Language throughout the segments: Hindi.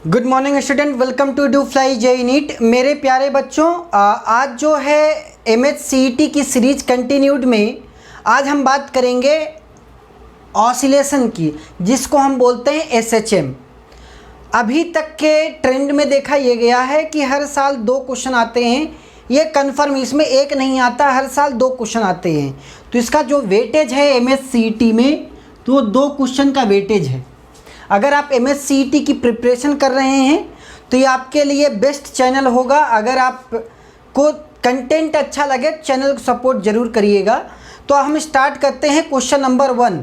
Good morning student, welcome to do fly JEE NEET. मेरे प्यारे बच्चों, आज जो है MHCET की सीरीज कंटिन्यूड में आज हम बात करेंगे ऑसिलेशन की, जिसको हम बोलते हैं SHM। अभी तक के ट्रेंड में देखा ये गया है कि हर साल 2 क्वेश्चन आते हैं। ये कन्फर्म, इसमें एक नहीं आता, हर साल 2 क्वेश्चन आते हैं। तो इसका जो वेटेज है MHCET में, तो 2 क्वेश्चन का वेटेज है। अगर आप MHCET की प्रिपरेशन कर रहे हैं तो ये आपके लिए बेस्ट चैनल होगा। अगर आपको कंटेंट अच्छा लगे, चैनल को सपोर्ट ज़रूर करिएगा। तो हम स्टार्ट करते हैं क्वेश्चन नंबर 1,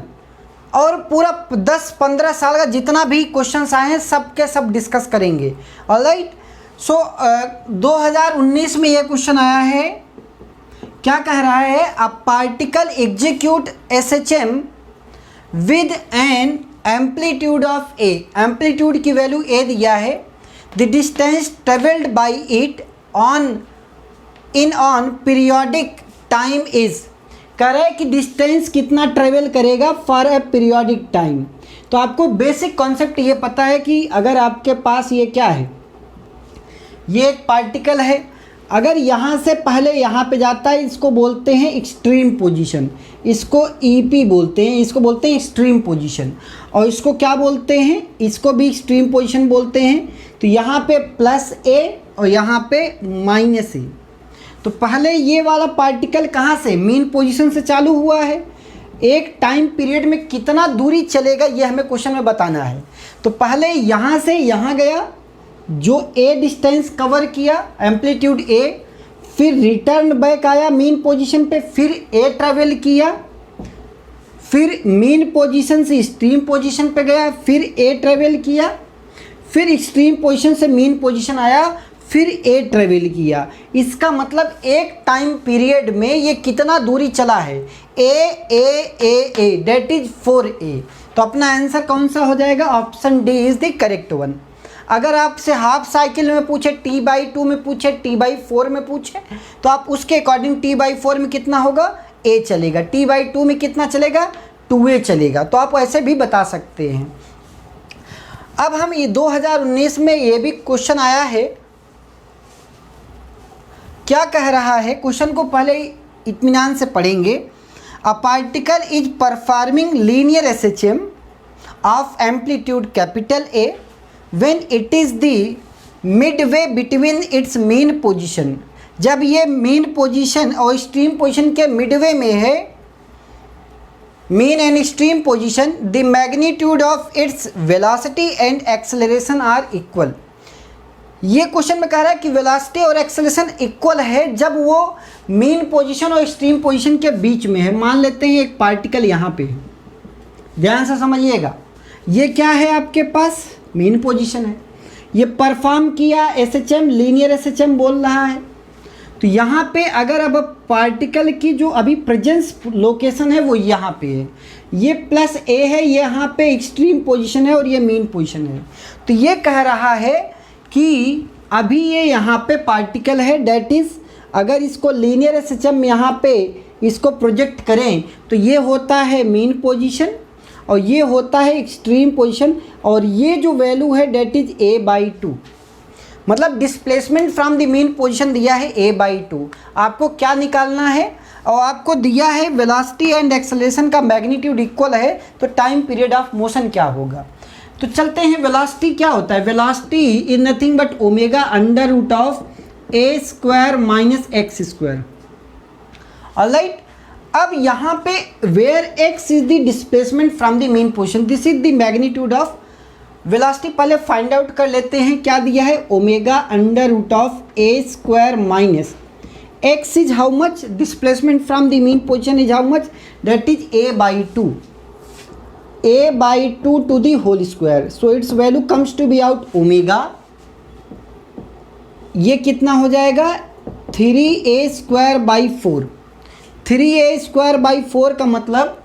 और पूरा 10-15 साल का जितना भी क्वेश्चंस आए हैं सब के सब डिस्कस करेंगे। ऑलराइट, सो 2019 में ये क्वेश्चन आया है। क्या कह रहा है? A particle execute SHM with an amplitude of A. Amplitude की वैल्यू ए दिया है। The distance travelled by it on periodic time is. कह रहा है कि डिस्टेंस कितना ट्रेवल करेगा फॉर ए पीरियोडिक टाइम। तो आपको बेसिक कॉन्सेप्ट ये पता है कि अगर आपके पास ये क्या है, ये एक पार्टिकल है। अगर यहाँ से पहले यहाँ पे जाता है, इसको बोलते हैं एक्सट्रीम पोजीशन, इसको EP बोलते हैं, इसको बोलते हैं एक्सट्रीम पोजीशन। और इसको क्या बोलते हैं? इसको भी एक्सट्रीम पोजीशन बोलते हैं। तो यहाँ पे +A और यहाँ पे -A। तो पहले ये वाला पार्टिकल कहाँ से, मीन पोजीशन से चालू हुआ है। एक टाइम पीरियड में कितना दूरी चलेगा ये हमें क्वेश्चन में बताना है। तो पहले यहाँ से यहाँ गया, जो A डिस्टेंस कवर किया, एम्पलीट्यूड A, फिर रिटर्न बैक आया मीन पोजीशन पे, फिर A ट्रेवल किया, फिर मीन पोजीशन से एक्सट्रीम पोजीशन पे गया, फिर A ट्रेवल किया, फिर एक्सट्रीम पोजीशन से मीन पोजीशन आया, फिर A ट्रेवल किया। इसका मतलब एक टाइम पीरियड में ये कितना दूरी चला है, A, डेट इज 4A। तो अपना आंसर कौन सा हो जाएगा? Option D is the correct one. अगर आपसे हाफ साइकिल में पूछे, T/2 में पूछे, T/4 में पूछे, तो आप उसके अकॉर्डिंग T/4 में कितना होगा, A चलेगा। T/2 में कितना चलेगा, 2A चलेगा। तो आप ऐसे भी बता सकते हैं। अब हम ये 2019 में ये भी क्वेश्चन आया है। क्या कह रहा है? क्वेश्चन को पहले इत्मीनान से पढ़ेंगे। A particle is performing linear SHM of amplitude A when it is the midway between its mean position। जब ये मीन पोजीशन और एक्सट्रीम पोजीशन के मिडवे में है, mean and extreme position, the magnitude of its velocity and acceleration are equal. ये क्वेश्चन में कह रहा है कि वेलोसिटी और एक्सेलरेशन इक्वल है जब वो मीन पोजीशन और एक्सट्रीम पोजीशन के बीच में है। मान लेते हैं एक पार्टिकल यहाँ पे है, ध्यान से समझिएगा। ये क्या है आपके पास? मीन पोजीशन है। ये परफॉर्म किया SHM, लीनियर SHM बोल रहा है। तो यहाँ पे अगर अब पार्टिकल की जो अभी प्रेजेंस लोकेशन है वो यहाँ पे है, ये +A है, ये यहाँ पे एक्सट्रीम पोजीशन है और ये मीन पोजीशन है। तो ये कह रहा है कि अभी ये यहाँ पे पार्टिकल है, डेट इज़ अगर इसको लीनियर SHM यहाँ पे इसको प्रोजेक्ट करें तो ये होता है मीन पोजीशन और ये होता है एक्सट्रीम पोजीशन, और ये जो वैल्यू है डेट इज A/2। मतलब displacement from the mean position दिया है A/2। आपको क्या निकालना है? और आपको दिया है वेलोसिटी एंड एक्सेलरेशन का मैग्नीट्यूड इक्वल है, तो टाइम पीरियड ऑफ मोशन क्या होगा। तो चलते हैं, वेलोसिटी क्या होता है? Velocity is nothing but ω√A² - x²। Alright, अब यहाँ पे where x is the displacement from the mean position, this is the magnitude of velocity. पहले फाइंड आउट कर लेते हैं। क्या दिया है? ω√A² - x is how much, displacement from the mean position is how much, that is A/2 to the whole square. So its value comes to be out omega. ये कितना हो जाएगा? 3A²/4। 3A²/4 का मतलब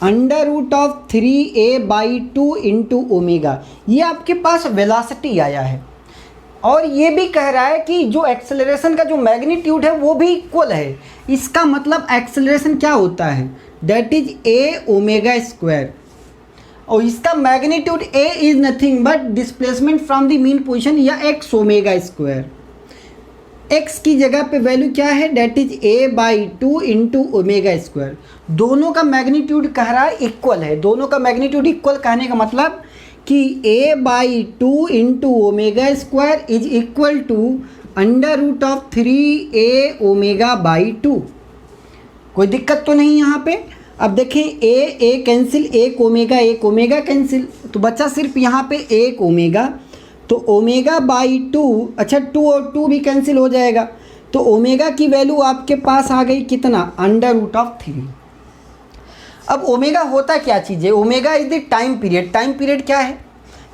√3A/2 इंटू ओमेगा। ये आपके पास वेलोसिटी आया है। और ये भी कह रहा है कि जो एक्सेलरेशन का जो मैग्नीट्यूड है वो भी इक्वल है। इसका मतलब एक्सेलरेशन क्या होता है? That is A ω²। और इसका magnitude A is nothing but displacement from the mean position या एक्स ओमेगा स्क्वायर। एक्स की जगह पे वैल्यू क्या है, that is a/2 into omega square. दोनों का मैग्नीट्यूड कह रहा है इक्वल है, दोनों का मैग्नीट्यूड इक्वल कहने का मतलब कि a/2 into omega square is equal to √3a ओमेगा/2। कोई दिक्कत तो नहीं यहाँ पे। अब देखें ए कैंसिल, एक ओमेगा कैंसिल, तो बचा सिर्फ यहाँ पे एक ओमेगा, तो ओमेगा/2, अच्छा 2 और 2 भी कैंसिल हो जाएगा, तो ओमेगा की वैल्यू आपके पास आ गई कितना, √3। अब ओमेगा होता क्या चीज़ है, omega is the time period. Time period क्या है,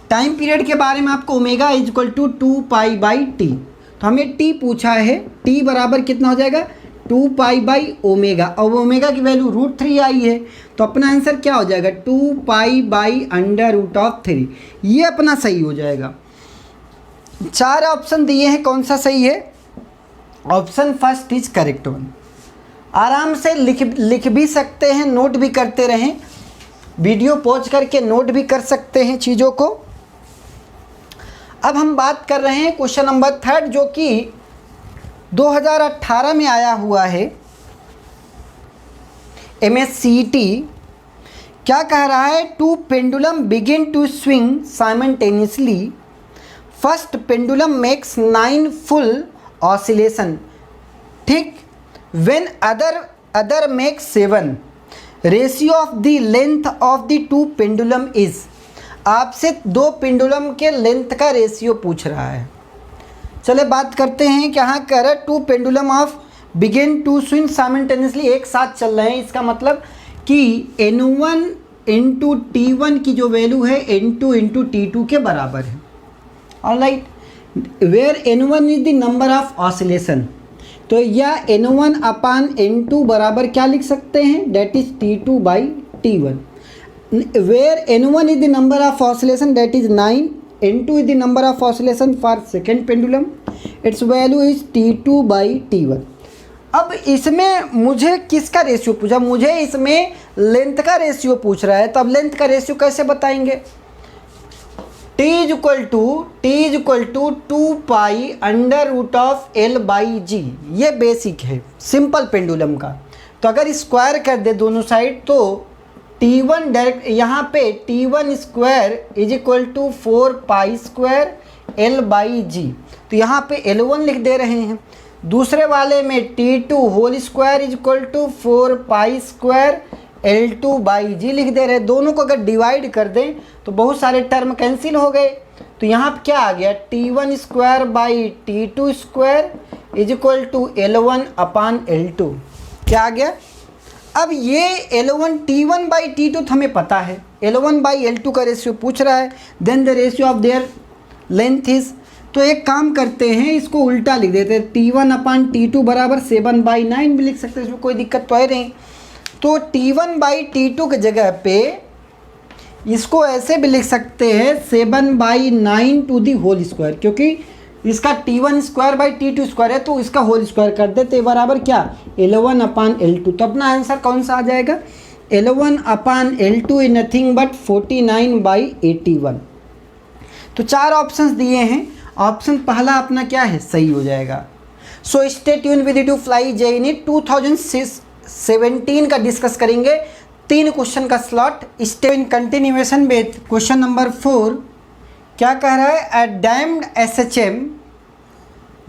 टाइम पीरियड के बारे में आपको omega is equal to 2π/t, तो हमें t पूछा है, t बराबर कितना हो जाएगा 2π/ओमेगा, और ओमेगा की वैल्यू √3 आई है, तो अपना आंसर क्या हो जाएगा 2π/√3। ये अपना सही हो जाएगा। 4 ऑप्शन दिए हैं, कौन सा सही है, option first is correct one. आराम से लिख भी सकते हैं, नोट भी करते रहें, वीडियो पॉज करके नोट भी कर सकते हैं चीज़ों को। अब हम बात कर रहे हैं क्वेश्चन नंबर 3 जो कि 2018 में आया हुआ है, MSCET। क्या कह रहा है, 2 pendulum begin to swing simultaneously, first pendulum makes 9 full oscillation, ठीक, when other makes 7, ratio of the length of the 2 pendulum is. आपसे 2 पेंडुलम के लेंथ का रेशियो पूछ रहा है। चले बात करते हैं कि यहाँ कह रहा है 2 pendulum of begin to swing simultaneously, एक साथ चल रहे हैं, इसका मतलब कि N1 इंटू T1 की जो वैल्यू है N2 इंटू T2 के बराबर है। Alright, where N1 is the number of oscillation, तो या N1/N2 बराबर क्या लिख सकते हैं, that is T2/T1। Where N1 is the number of oscillation, that is 9, N2 is the number of oscillation for second pendulum, its value is T2/T1। अब इसमें मुझे किसका रेशियो पूछा, मुझे इसमें लेंथ का रेशियो पूछ रहा है, तो अब लेंथ का रेशियो कैसे बताएंगे, T is equal to 2π√L/G। ये बेसिक है सिंपल पेंडुलम का। तो अगर स्क्वायर कर दे दोनों साइड तो T1 डायरेक्ट यहाँ पे T1 square is equal to 4π² L/G, तो यहाँ पे L1 लिख दे रहे हैं। दूसरे वाले में T2 whole square is equal to 4π² L2/G लिख दे रहे हैं। दोनों को अगर डिवाइड कर दें तो बहुत सारे टर्म कैंसिल हो गए, तो यहाँ पे क्या आ गया T1 square by T2 square is equal to L1/L2। क्या आ गया, अब ये L1 T1/T2 तो हमें पता है, L1/L2 का रेशियो पूछ रहा है, then the ratio of their length is. तो एक काम करते हैं, इसको उल्टा लिख देते हैं, T1/T2 बराबर 7/9 भी लिख सकते हैं, इसमें कोई दिक्कत तो है नहीं। तो T1/T2 की जगह पे इसको ऐसे भी लिख सकते हैं 7/9 टू दी होल स्क्वायर, क्योंकि इसका T1 square by T2 square है, तो इसका होल स्क्वायर कर देते बराबर क्या L1/L2। तो अपना आंसर कौन सा आ जाएगा, L1/L2 इज नथिंग बट 49/81। तो 4 ऑप्शंस दिए हैं, ऑप्शन पहला अपना क्या है, सही हो जाएगा। So stay tune with to fly JEE 2017 का डिस्कस करेंगे, 3 क्वेश्चन का slot. Stay in continuation with question number 4। क्या कह रहा है, at damped SHM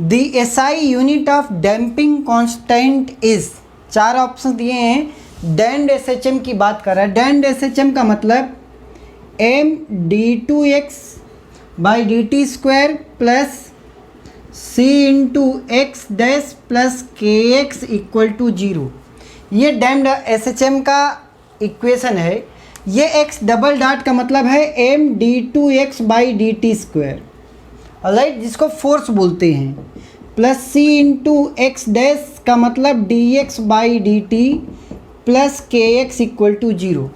the SI unit of damping constant is. 4 option दिए हैं, डैम्ड SHM की बात कर रहा है। डैम्ड SHM का मतलब md2x/dt square plus c into x dash plus kx equal to 0। ये डैम्ड SHM का इक्वेशन है। ये x डबल डॉट का मतलब है md2x/dt स्क्वायर, ऑलराइट, जिसको फोर्स बोलते हैं, plus c into x dash का मतलब dx/dt plus kx equal to 0।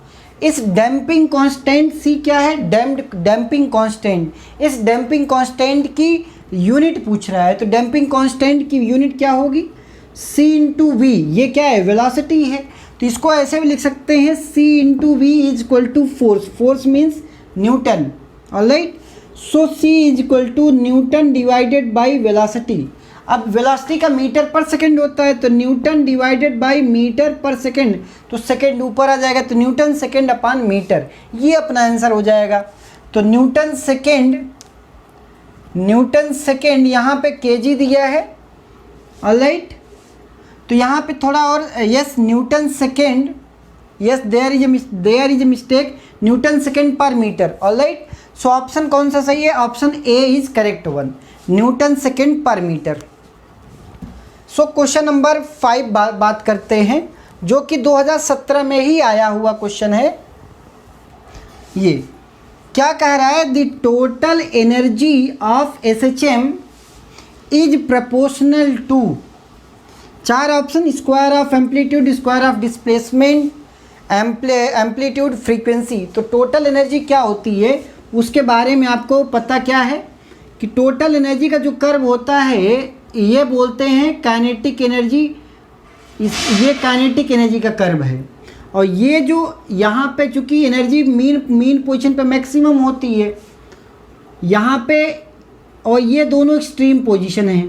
इस डैम्पिंग कांस्टेंट c क्या है, डैम्पिंग कांस्टेंट, इस डैम्पिंग कांस्टेंट की यूनिट पूछ रहा है। तो डैम्पिंग कांस्टेंट की यूनिट क्या होगी, c इंटू वी, ये क्या है वेलोसिटी है। तो इसको ऐसे भी लिख सकते हैं C into v is equal to force, force means newton, alright. So C is equal to newton divided by velocity. अब वेलोसिटी का मीटर पर सेकंड होता है, तो न्यूटन डिवाइडेड बाई मीटर पर सेकंड, तो सेकंड ऊपर आ जाएगा, तो न्यूटन सेकंड अपान मीटर, ये अपना आंसर हो जाएगा। तो न्यूटन सेकंड यहाँ पे केजी दिया है, ऑलराइट। तो यहाँ पे थोड़ा और, yes newton second, yes there is a mistake, newton second पर मीटर, ऑलराइट। सो ऑप्शन कौन सा सही है? Option A is correct one, newton second पर मीटर। सो क्वेश्चन नंबर 5 बात करते हैं, जो कि 2017 में ही आया हुआ क्वेश्चन है। ये क्या कह रहा है? The total energy of SHM is proportional to, 4 option, square of amplitude, square of displacement, amplitude, frequency. तो टोटल एनर्जी क्या होती है उसके बारे में आपको पता क्या है कि टोटल एनर्जी का जो कर्व होता है ये बोलते हैं काइनेटिक एनर्जी, ये काइनेटिक एनर्जी का कर्व है। और ये जो यहाँ पे चूँकि एनर्जी मीन पोजीशन पे मैक्सिमम होती है यहाँ पे, और ये दोनों एक्सट्रीम पोजीशन है,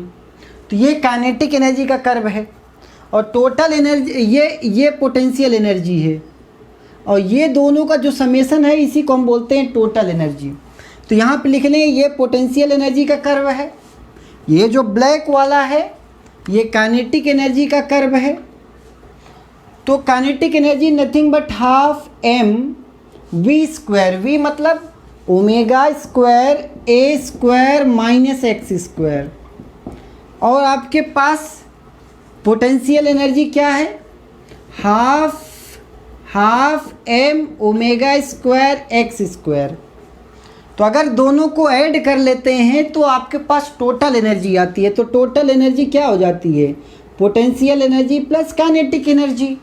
तो ये काइनेटिक एनर्जी का कर्व है। और टोटल एनर्जी ये पोटेंशियल एनर्जी है, और ये दोनों का जो समेसन है इसी को हम बोलते हैं टोटल एनर्जी। तो यहाँ पे लिख लें ये पोटेंशियल एनर्जी का कर्व है, ये जो ब्लैक वाला है ये काइनेटिक एनर्जी का कर्व है। तो kinetic energy nothing but half m v square, v मतलब omega square a square minus x square. और आपके पास पोटेंशियल एनर्जी क्या है? Half m omega square x square. तो अगर दोनों को ऐड कर लेते हैं तो आपके पास टोटल एनर्जी आती है। तो टोटल एनर्जी क्या हो जाती है? Potential energy plus kinetic energy.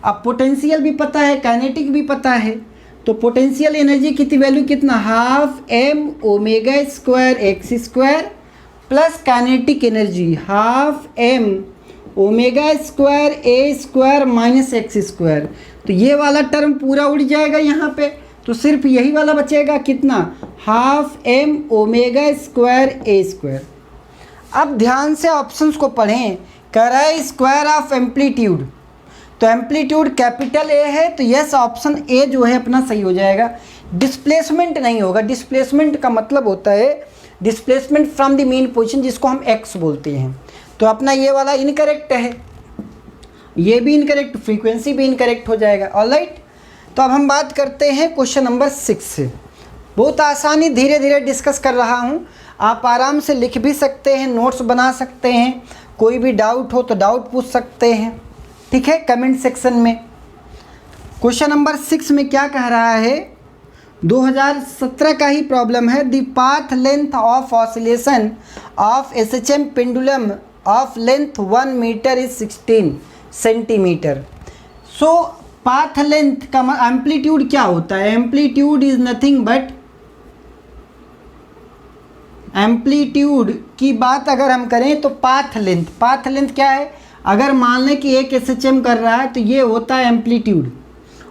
अब पोटेंशियल भी पता है, काइनेटिक भी पता है, तो पोटेंशियल एनर्जी की वैल्यू कितना? Half m omega square x square plus kinetic energy half m omega square a square minus x square. तो ये वाला टर्म पूरा उड़ जाएगा यहाँ पे, तो सिर्फ यही वाला बचेगा, कितना? Half m omega square a square. अब ध्यान से ऑप्शंस को पढ़ें। कह रहा है स्क्वायर ऑफ एम्पलीट्यूड, तो एम्पलीट्यूड कैपिटल ए है, तो यस ऑप्शन ए जो है अपना सही हो जाएगा। डिस्प्लेसमेंट नहीं होगा, डिस्प्लेसमेंट का मतलब होता है displacement from the mean position, जिसको हम एक्स बोलते हैं। तो अपना ये वाला इनकरेक्ट है, ये भी इनकरेक्ट, फ्रीक्वेंसी भी इनकरेक्ट हो जाएगा, ऑलराइट। तो अब हम बात करते हैं क्वेश्चन नंबर 6 से। बहुत आसानी, धीरे धीरे डिस्कस कर रहा हूँ, आप आराम से लिख भी सकते हैं, नोट्स बना सकते हैं, कोई भी डाउट हो तो डाउट पूछ सकते हैं, ठीक है, कमेंट सेक्शन में। क्वेश्चन नंबर 6 में क्या कह रहा है? 2017 का ही प्रॉब्लम है। The path length of oscillation of SHM pendulum of length 1 metre is 16 centimetre. So path length का एम्पलीट्यूड क्या होता है? Amplitude is nothing but, amplitude की बात अगर हम करें तो पाथ लेंथ क्या है? अगर मान लें कि एक SHM कर रहा है तो ये होता है एम्पलीट्यूड,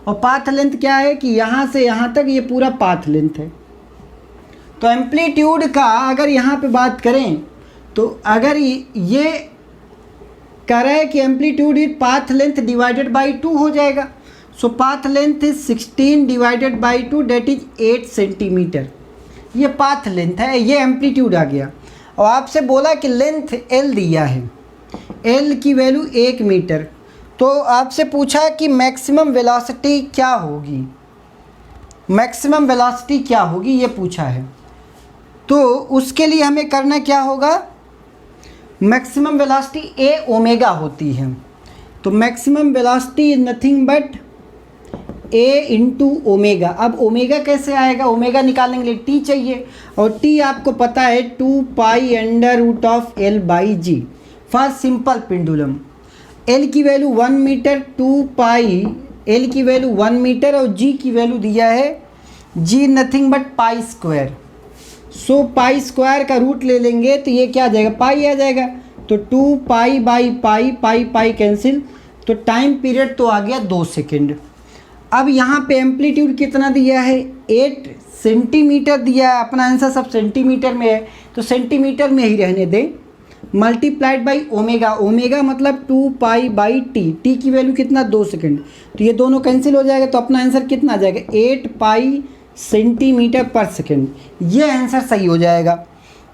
और पाथ लेंथ क्या है कि यहाँ से यहाँ तक ये पूरा पाथ लेंथ है। तो एम्पलीट्यूड का अगर यहाँ पे बात करें तो अगर ये कह रहा है कि amplitude is path length divided by 2 हो जाएगा। सो path length is 16 divided by 2 that is 8 centimetre. ये पाथ लेंथ है, ये एम्पलीट्यूड आ गया। और आपसे बोला कि लेंथ L दिया है, L की वैल्यू 1 मीटर। तो आपसे पूछा कि मैक्सिमम वेलोसिटी क्या होगी, मैक्सिमम वेलोसिटी क्या होगी ये पूछा है। तो उसके लिए हमें करना क्या होगा? मैक्सिमम वेलोसिटी a ओमेगा होती है, तो maximum velocity is nothing but a into omega. अब ओमेगा कैसे आएगा? ओमेगा निकालने के लिए t चाहिए, और t आपको पता है 2 pi under root of L by g for simple pendulum. L की वैल्यू 1 मीटर, 2 पाई L की वैल्यू 1 मीटर, और g की वैल्यू दिया है g nothing but pi square. So pi square का रूट ले लेंगे तो ये क्या आ जाएगा? पाई आ जाएगा। तो 2 pi by pi, pi pi cancel, तो टाइम पीरियड तो आ गया 2 सेकेंड। अब यहाँ पे एम्पलीट्यूड कितना दिया है, 8 सेंटीमीटर दिया है, अपना आंसर सब सेंटीमीटर में है तो सेंटीमीटर में ही रहने दें, मल्टीप्लाइड बाई ओमेगा, ओमेगा मतलब 2 पाई बाई टी, टी की वैल्यू कितना 2 सेकेंड, तो ये दोनों कैंसिल हो जाएगा, तो अपना आंसर कितना आ जाएगा 8 पाई सेंटीमीटर पर सेकेंड। ये आंसर सही हो जाएगा।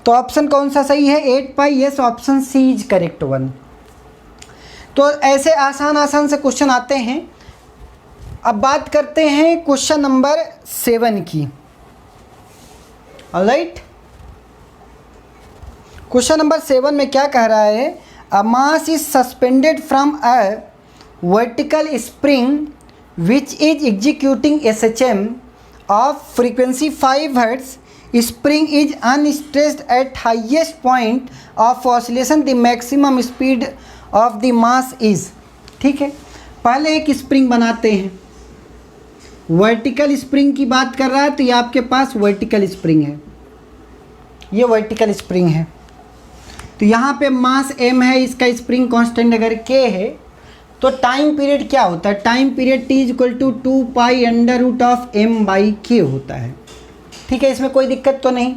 तो ऑप्शन कौन सा सही है, 8 pi, yes option C is correct one. तो ऐसे आसान आसान से क्वेश्चन आते हैं। अब बात करते हैं क्वेश्चन नंबर 7 की। ऑलराइट, क्वेश्चन नंबर 7 में क्या कह रहा है, a mass is suspended from a vertical spring which is executing SHM of frequency 5 hertz, spring is unstressed at highest point of oscillation, the maximum speed of the mass is. ठीक है, पहले एक स्प्रिंग बनाते हैं। वर्टिकल स्प्रिंग की बात कर रहा है तो ये आपके पास वर्टिकल स्प्रिंग है, ये वर्टिकल स्प्रिंग है। तो यहाँ पे मास m है, इसका स्प्रिंग कांस्टेंट अगर k है तो टाइम पीरियड क्या होता है, time period t equal to 2 pi under root of m by k होता है। ठीक है, इसमें कोई दिक्कत तो नहीं।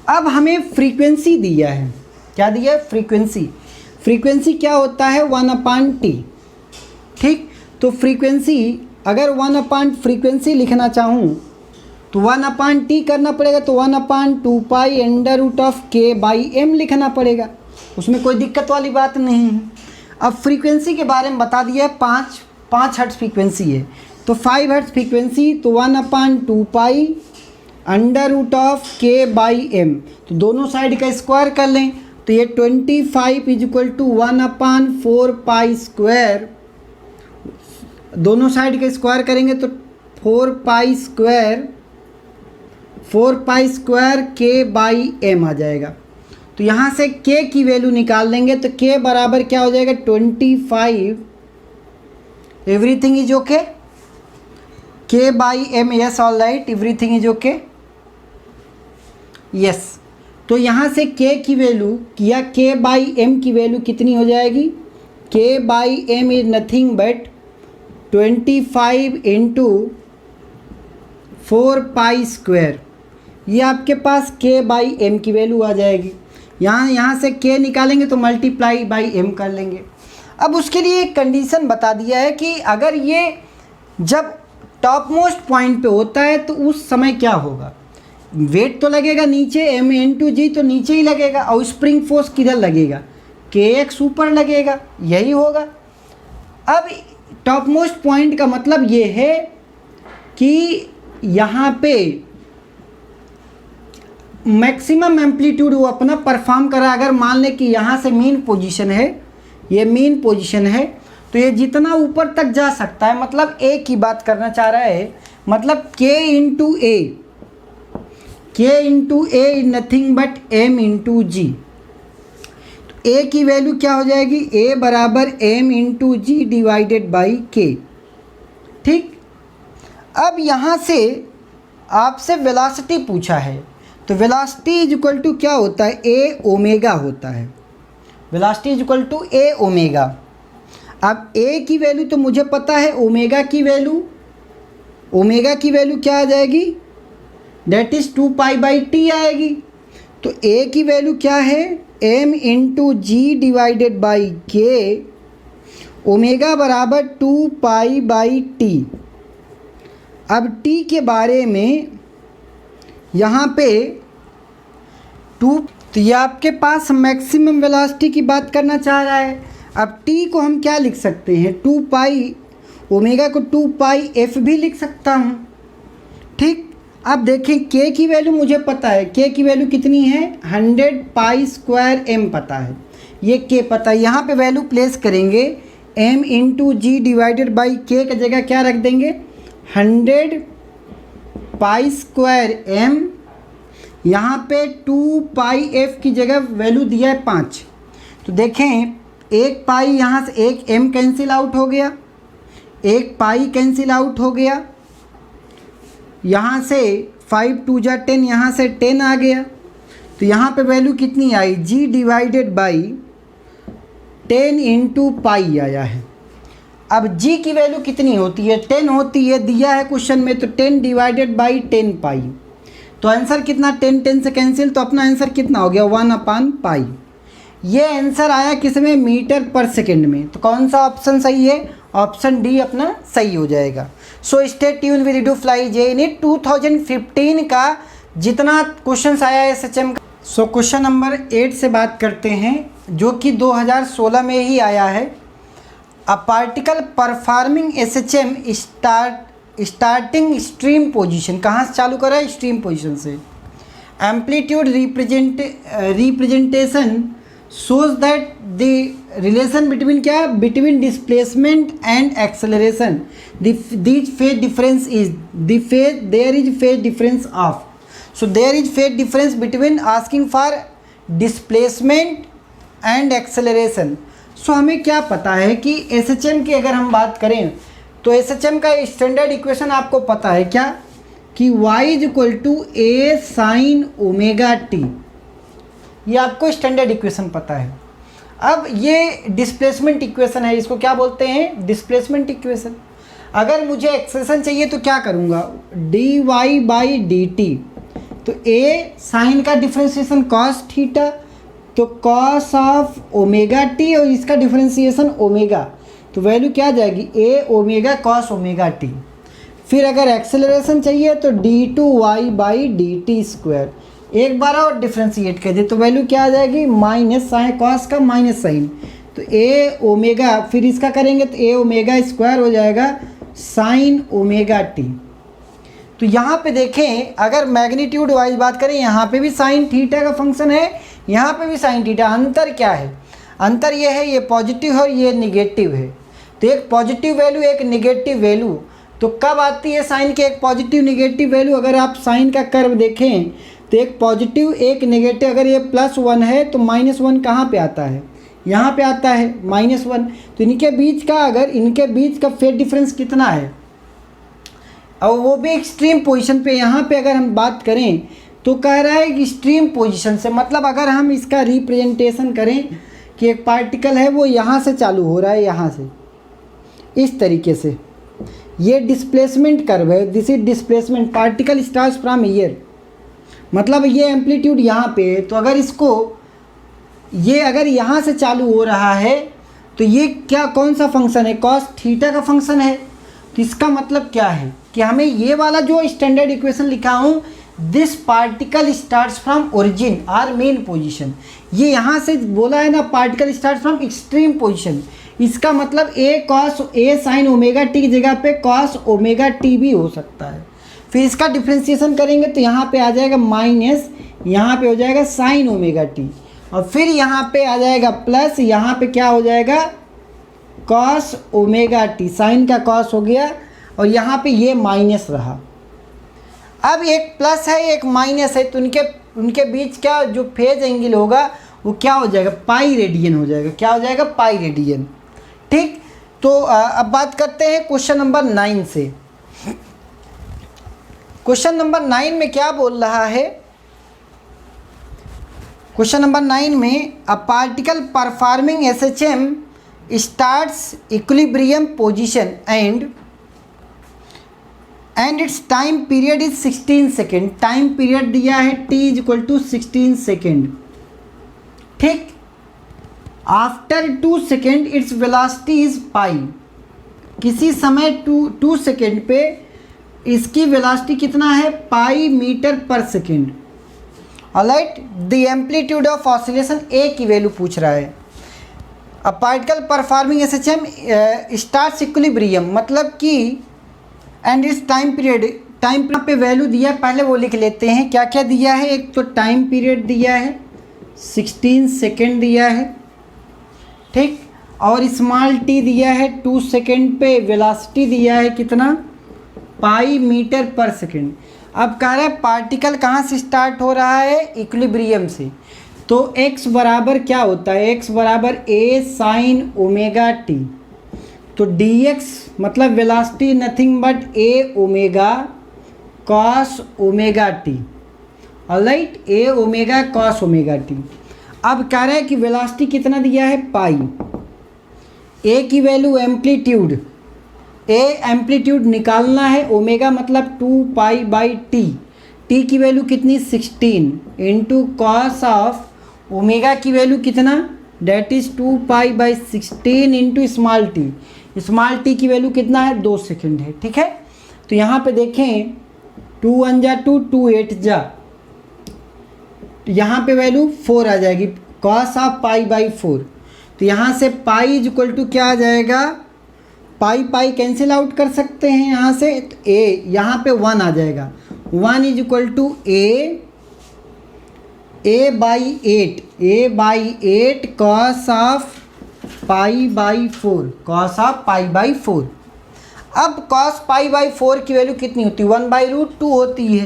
अब हमें फ्रीक्वेंसी दिया है, क्या दिया है, फ्रीक्वेंसी। फ्रीक्वेंसी क्या होता है 1/t। ठीक, तो फ्रीक्वेंसी अगर 1/ फ्रीक्वेंसी लिखना चाहूँ तो 1/t करना पड़ेगा, तो 1/2 pi under root of k by m लिखना पड़ेगा, उसमें कोई दिक्कत वाली बात नहीं है। अब फ्रीक्वेंसी के बारे में बता दिया है, 5 हर्ट्ज फ्रीक्वेंसी है, तो 5 हर्ट्ज फ्रीक्वेंसी, तो 1/2 pi under root of k by m, तो दोनों साइड का स्क्वायर कर लें, तो ये 25 is equal to 1/4 pi square, दोनों साइड का स्क्वायर करेंगे तो 4 pi square k by m आ जाएगा। तो यहाँ से k की वैल्यू निकाल लेंगे, तो k बराबर क्या हो जाएगा 25, everything is okay, k by m, yes all right, everything is okay, yes. तो यहाँ से k की वैल्यू या k बाई m की वैल्यू कितनी हो जाएगी, k by m is nothing but 25 into 4 pi square, ये आपके पास k बाई m की वैल्यू आ जाएगी। यहाँ से k निकालेंगे तो मल्टीप्लाई बाई m कर लेंगे। अब उसके लिए एक कंडीशन बता दिया है कि अगर ये जब टॉप मोस्ट पॉइंट पे होता है तो उस समय क्या होगा, वेट तो लगेगा नीचे, m इंटू जी तो नीचे ही लगेगा, और स्प्रिंग फोर्स किधर लगेगा, kx ऊपर लगेगा, यही होगा। अब टॉप मोस्ट पॉइंट का मतलब ये है कि यहाँ पे मैक्सिमम एम्पलीट्यूड वो अपना परफॉर्म करा। अगर मान लें कि यहाँ से मीन पोजीशन है, ये मीन पोजीशन है, तो ये जितना ऊपर तक जा सकता है, मतलब a की बात करना चाह रहा है, मतलब k into a, k into a is nothing but m into g. तो a की वैल्यू क्या हो जाएगी, a बराबर m into g divided by k। ठीक, अब यहाँ से आपसे वेलोसिटी पूछा है, तो वेलोसिटी इज इक्वल टू क्या होता है, a ओमेगा होता है, velocity is equal to a omega. अब a की वैल्यू तो मुझे पता है, ओमेगा की वैल्यू क्या आ जाएगी, that is 2 pi by T आएगी। तो a की वैल्यू क्या है, m into g divided by k, omega बराबर 2 पाई बाई टी। अब t के बारे में यहाँ पे 2, तो ये आपके पास मैक्सिमम वेलोसिटी की बात करना चाह रहा है। अब t को हम क्या लिख सकते हैं, 2 पाई, ओमेगा को 2 पाई f भी लिख सकता हूँ। ठीक, अब देखें k की वैल्यू मुझे पता है, k की वैल्यू कितनी है 100 पाई स्क्वायर m पता है, ये k पता है। यहाँ पे वैल्यू प्लेस करेंगे, m into g divided by k की जगह क्या रख देंगे 100 पाई स्क्वायर m, यहाँ पे 2 पाई f की जगह वैल्यू दिया है 5। तो देखें 1 पाई यहाँ से 1 m कैंसिल आउट हो गया, 1 पाई कैंसिल आउट हो गया, यहाँ से 5 2 जा 10, यहाँ से 10 आ गया। तो यहाँ पे वैल्यू कितनी आई, g divided by 10 into pi आया है। अब g की वैल्यू कितनी होती है, 10 होती है, दिया है क्वेश्चन में, तो 10 डिवाइडेड बाई 10 पाई, तो आंसर कितना, 10 से कैंसिल, तो अपना आंसर कितना हो गया 1/पाई। ये आंसर आया किस में, मीटर पर सेकेंड में। तो कौन सा ऑप्शन सही है, ऑप्शन डी अपना सही हो जाएगा। So stay tune with do fly JNET 2015 का जितना क्वेश्चन आया है SHM का। सो क्वेश्चन नंबर 8 से बात करते हैं, जो कि 2016 में ही आया है। A particle performing SHM starting stream position, कहाँ से चालू करा है, स्ट्रीम पोजीशन से। Amplitude representation shows that the relation between क्या, between displacement and acceleration, these phase difference is there is phase difference of, so there is phase difference between asking for displacement and acceleration। so हमें क्या पता है कि SHM की अगर हम बात करें तो SHM का स्टैंडर्ड इक्वेशन आपको पता है क्या, कि y = a sin omega T, ये आपको स्टैंडर्ड इक्वेशन पता है। अब ये डिस्प्लेसमेंट इक्वेशन है, इसको क्या बोलते हैं, डिस्प्लेसमेंट इक्वेशन। अगर मुझे एक्सेलेरेशन चाहिए तो क्या करूँगा, dy/dt, तो a साइन का डिफ्रेंशिएशन कॉस थीटा, तो कॉस ऑफ ओमेगा टी, और इसका डिफ्रेंशिएशन ओमेगा, तो वैल्यू क्या आ जाएगी, a omega cos omega T. फिर अगर एक्सेलरेशन चाहिए तो d2y/dt², एक बार और डिफ्रेंशिएट कर दे तो वैल्यू क्या आ जाएगी, माइनस साइन कॉस का माइनस साइन, तो ए ओमेगा, फिर इसका करेंगे तो ए ओमेगा स्क्वायर हो जाएगा साइन ओमेगा टी। तो यहाँ पे देखें, अगर मैग्नीट्यूड वाइज बात करें, यहाँ पे भी साइन थीटा का फंक्शन है, यहाँ पे भी साइन थीटा। अंतर क्या है, अंतर ये है, ये पॉजिटिव है और ये निगेटिव है। तो एक पॉजिटिव वैल्यू एक निगेटिव वैल्यू, तो कब आती है साइन के एक पॉजिटिव निगेटिव वैल्यू, अगर आप साइन का कर्व देखें तो एक पॉजिटिव एक नेगेटिव, अगर ये +1 है तो -1 कहाँ पे आता है, यहाँ पे आता है -1। तो इनके बीच का, अगर इनके बीच का फेज डिफरेंस कितना है, और वो भी एक्सट्रीम पोजीशन पे। यहाँ पे अगर हम बात करें तो कह रहा है कि एक्सट्रीम पोजीशन से, मतलब अगर हम इसका रिप्रेजेंटेशन करें कि एक पार्टिकल है वो यहाँ से चालू हो रहा है, यहाँ से इस तरीके से, ये डिस्प्लेसमेंट कर्व है, this is displacement, particle starts from here, मतलब ये एम्पलीट्यूड यहाँ पे है। तो अगर इसको, ये अगर यहाँ से चालू हो रहा है तो ये क्या, कौन सा फंक्शन है, कॉस थीटा का फंक्शन है। तो इसका मतलब क्या है कि हमें ये वाला जो स्टैंडर्ड इक्वेशन लिखा हूँ, this particle starts from origin or mean position, ये यहाँ से बोला है ना, particle start from extreme position, इसका मतलब ए साइन ओमेगा टी की जगह पे कॉस ओमेगा टी भी हो सकता है। फिर इसका डिफ्रेंशिएशन करेंगे तो यहाँ पे आ जाएगा माइनस, यहाँ पे हो जाएगा साइन ओमेगा टी, और फिर यहाँ पे आ जाएगा प्लस, यहाँ पे क्या हो जाएगा कॉस ओमेगा टी, साइन का कॉस हो गया, और यहाँ पे ये माइनस रहा। अब एक प्लस है एक माइनस है, तो उनके बीच क्या जो फेज एंगल होगा वो क्या हो जाएगा, पाई रेडियन हो जाएगा। क्या हो जाएगा, पाई रेडियन। ठीक, तो अब बात करते हैं क्वेश्चन नंबर 9 से। क्वेश्चन नंबर 9 में क्या बोल रहा है, क्वेश्चन नंबर 9 में a particle performing SHM starts equilibrium position and its time period is 16 second. Time period दिया है t = 16 सेकेंड। ठीक, after 2 second its velocity is pi, किसी समय 2 सेकेंड पे इसकी वेलोसिटी कितना है, पाई मीटर पर second. Alright, the amplitude of oscillation a की वैल्यू पूछ रहा है। A particle performing SHM starts equilibrium, मतलब कि एंड इट्स टाइम पीरियड पे वैल्यू दिया है, पहले वो लिख लेते हैं क्या क्या दिया है। एक तो टाइम पीरियड दिया है 16 सेकेंड दिया है, ठीक, और स्मॉल टी दिया है 2 सेकेंड पे, वेलोसिटी दिया है कितना, पाई मीटर पर सेकेंड। अब कह रहा है पार्टिकल कहाँ से स्टार्ट हो रहा है, इक्विलिब्रियम से। तो x बराबर क्या होता है, x बराबर a साइन ओमेगा टी, तो dx मतलब velocity nothing but a omega cos omega T. Alright, a omega cos omega T. अब कह रहा है कि वेलोसिटी कितना दिया है, पाई। ए की वैल्यू एम्पलीट्यूड, ए एम्पलीट्यूड निकालना है, ओमेगा मतलब 2π/t, टी की वैल्यू कितनी 16 इंटू कॉस ऑफ ओमेगा की वैल्यू कितना, that is 2π/16 into small t की वैल्यू कितना है 2 सेकंड है। ठीक है, तो यहाँ पे देखें 2 1 जा 2, 2 8 जा, तो यहाँ पे वैल्यू 4 आ जाएगी, कॉस ऑफ π/4। तो यहाँ से पाई इज इक्वल टू क्या आ जाएगा, पाई कैंसिल आउट कर सकते हैं यहाँ से, तो ए यहाँ पे 1 आ जाएगा, 1 is equal to a/8 cos of π/4, cos of π/4। अब कॉस π/4 की वैल्यू कितनी होती है, 1/√2 होती है,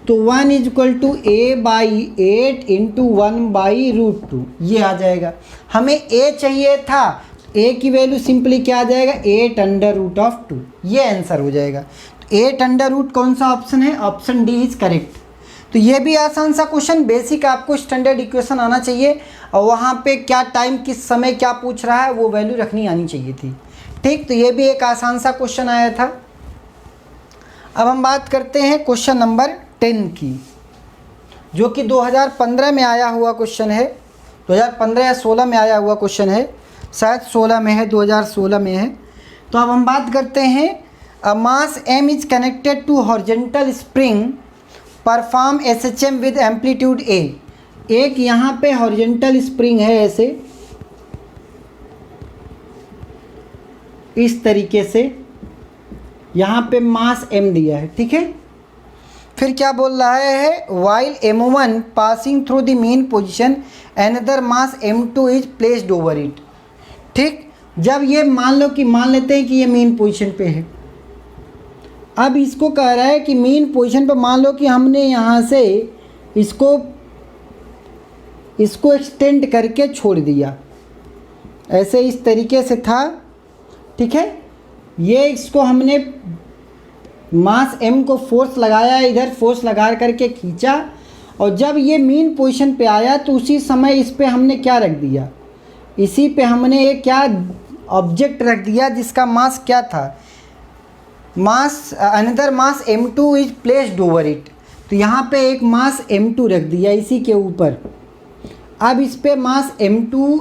तो 1 is equal to a/8 into 1/√2 ये आ जाएगा। हमें a चाहिए था, a की वैल्यू सिंपली क्या आ जाएगा 8√2, ये आंसर हो जाएगा। तो 8√, कौन सा ऑप्शन है, ऑप्शन डी इज करेक्ट। तो ये भी आसान सा क्वेश्चन, बेसिक आपको स्टैंडर्ड इक्वेशन आना चाहिए और वहाँ पे क्या टाइम किस समय क्या पूछ रहा है वो वैल्यू रखनी आनी चाहिए थी। ठीक, तो ये भी एक आसान सा क्वेश्चन आया था। अब हम बात करते हैं क्वेश्चन नंबर 10 की, जो कि 2015 में आया हुआ क्वेश्चन है, 2015 या 16 में आया हुआ क्वेश्चन है, शायद 16 में है, 2016 में है। तो अब हम बात करते हैं, a mass m is connected to horizontal spring perform SHM with amplitude a। एक यहाँ पे हॉरिजॉन्टल स्प्रिंग है ऐसे, इस तरीके से, यहाँ पे मास m दिया है। ठीक है, फिर क्या बोल रहा है, while m1 passing through the main position another mass m2 is placed over it. ठीक, जब ये मान लेते हैं कि ये मेन पोजीशन पे है, अब इसको कह रहा है कि मेन पोजीशन पे मान लो कि हमने यहाँ से इसको एक्सटेंड करके छोड़ दिया, ऐसे इस तरीके से था। ठीक है, ये इसको हमने मास m को फोर्स लगाया, इधर फोर्स लगा करके खींचा, और जब ये मेन पोजीशन पे आया तो उसी समय इस पे हमने क्या रख दिया, इसी पे हमने एक क्या ऑब्जेक्ट रख दिया जिसका मास क्या था, mass another mass m2 is placed over it. तो यहाँ पे एक मास m2 रख दिया इसी के ऊपर। अब इस पे मास m2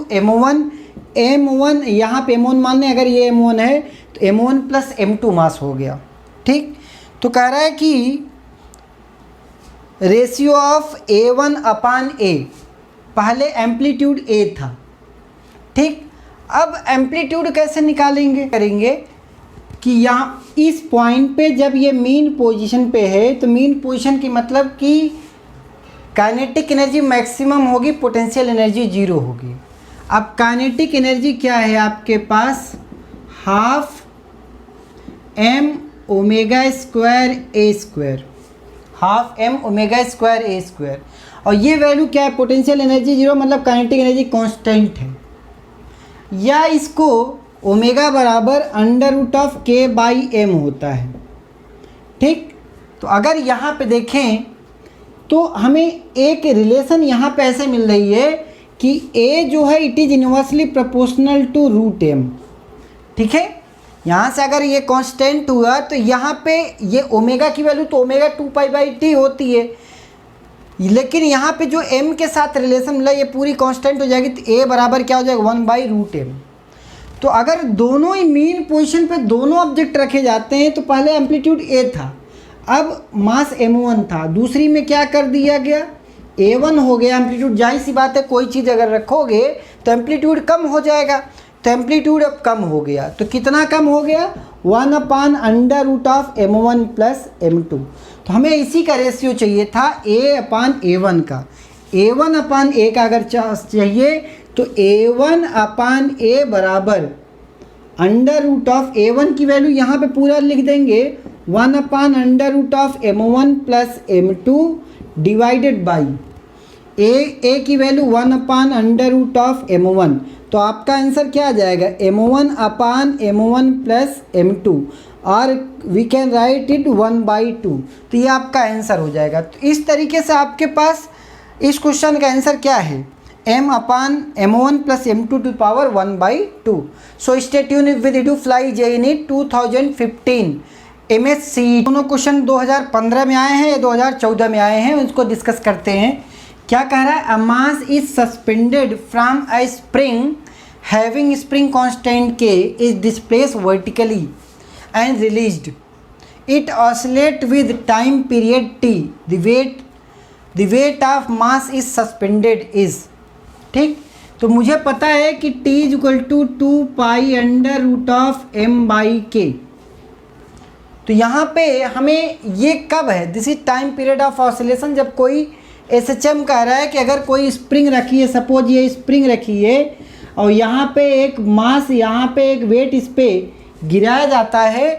m1 यहाँ पे m1 मान लें, अगर ये m1 है तो m1 प्लस m2 मास हो गया। ठीक, तो कह रहा है कि रेशियो ऑफ a1/a, पहले एम्पलीट्यूड a था। ठीक, अब एम्पलीट्यूड कैसे निकालेंगे, करेंगे कि यहाँ इस पॉइंट पे जब ये मेन पोजीशन पे है, तो मेन पोजीशन की मतलब कि काइनेटिक एनर्जी मैक्सिमम होगी, पोटेंशियल एनर्जी 0 होगी। अब काइनेटिक एनर्जी क्या है आपके पास, half m omega square a square, half m omega square a square, और ये वैल्यू क्या है, पोटेंशियल एनर्जी 0 मतलब काइनेटिक एनर्जी कांस्टेंट है, या इसको ओमेगा बराबर √k/m होता है। ठीक, तो अगर यहाँ पे देखें तो हमें एक रिलेशन यहाँ पे ऐसे मिल रही है कि a जो है it is inversely proportional to √m। ठीक है, यहाँ से अगर ये कांस्टेंट हुआ तो यहाँ पे ये ओमेगा की वैल्यू तो ओमेगा 2π/t होती है, लेकिन यहाँ पे जो m के साथ रिलेशन मिला ये पूरी कांस्टेंट हो जाएगी, तो a बराबर क्या हो जाएगा 1/√m। तो अगर दोनों ही मेन पोजीशन पे दोनों ऑब्जेक्ट रखे जाते हैं, तो पहले एम्पलीट्यूड a था, अब मास m1 था, दूसरी में क्या कर दिया गया a1 हो गया एम्पलीट्यूड। जाहिर सी बात है कोई चीज़ अगर रखोगे तो एम्पलीट्यूड कम हो जाएगा, तो एम्पलीट्यूड अब कम हो गया, तो कितना कम हो गया 1/√m1 प्लस m2। तो हमें इसी का रेशियो चाहिए था a/a1 का, a1/a का अगर चाहिए तो a1/a बराबर √a1 की वैल्यू यहाँ पे पूरा लिख देंगे 1/√m1 plus m2 divided by a की वैल्यू 1/√m1। तो आपका आंसर क्या आ जाएगा m1/m1 प्लस m2, और वी कैन राइट इट 1/2। तो ये आपका आंसर हो जाएगा। तो इस तरीके से आपके पास इस क्वेश्चन का आंसर क्या है, m upon m1 plus m2 to power 1/2. So stay tuned with EduFly JNET 2015 MSc। दोनों क्वेश्चन 2015 में आए हैं या 2014 में आए हैं, उसको डिस्कस करते हैं। क्या कह रहा है? A mass is suspended from a spring having spring constant k is displaced vertically and released. It oscillate with time period t। The weight of mass is suspended is. ठीक, तो मुझे पता है कि t is equal to 2π√m/k। तो यहाँ पे हमें ये कब है? This is time period of oscillation. जब कोई SHM कह रहा है कि अगर कोई स्प्रिंग रखी है, सपोज ये स्प्रिंग रखी है और यहाँ पे एक मास, यहाँ पे एक वेट इस पे गिराया जाता है,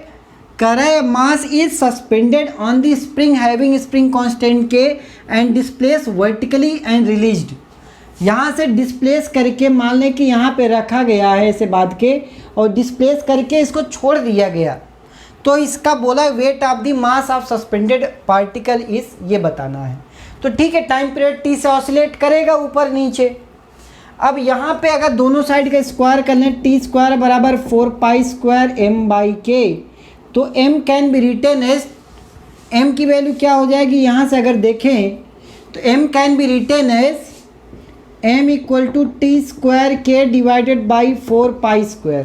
कह रहा है mass is suspended on the spring having spring constant k and displace vertically and released. यहाँ से डिस्प्लेस करके, मान लें कि यहाँ पे रखा गया है ऐसे बांध के और डिस्प्लेस करके इसको छोड़ दिया गया, तो इसका बोला weight of the mass of suspended particle is, ये बताना है। तो ठीक है, टाइम पीरियड t से ऑसिलेट करेगा ऊपर नीचे। अब यहाँ पे अगर दोनों साइड का स्क्वायर कर लें, t² बराबर 4π² m/k, तो m can be written as, m की वैल्यू क्या हो जाएगी यहाँ से अगर देखें तो m can be written as m equal to t² k divided by 4π²।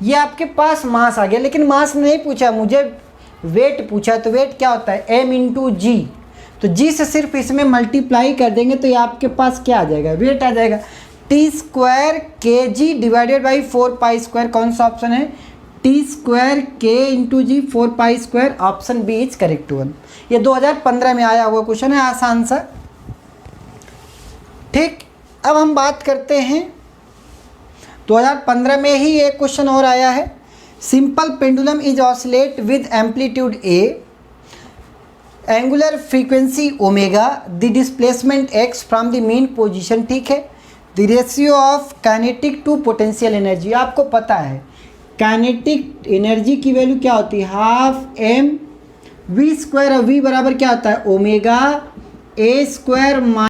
ये आपके पास मास आ गया, लेकिन मास नहीं पूछा मुझे, वेट पूछा। तो वेट क्या होता है? m into g. तो g से सिर्फ इसमें मल्टीप्लाई कर देंगे तो ये आपके पास क्या आ जाएगा? वेट आ जाएगा। t² kg divided by 4π²। कौन सा ऑप्शन है? t² k into g 4π²। Option B is correct one. ये 2015 में आया हुआ क्वेश्चन है, आसान सा। ठीक, अब हम बात करते हैं 2015 में ही एक क्वेश्चन और आया है। Simple pendulum is oscillate with amplitude a, angular frequency omega, the displacement x from the mean position. ठीक है, the ratio of kinetic to potential energy. आपको पता है काइनेटिक एनर्जी की वैल्यू क्या होती है? हाफ m v² और v बराबर क्या होता है? Omega a²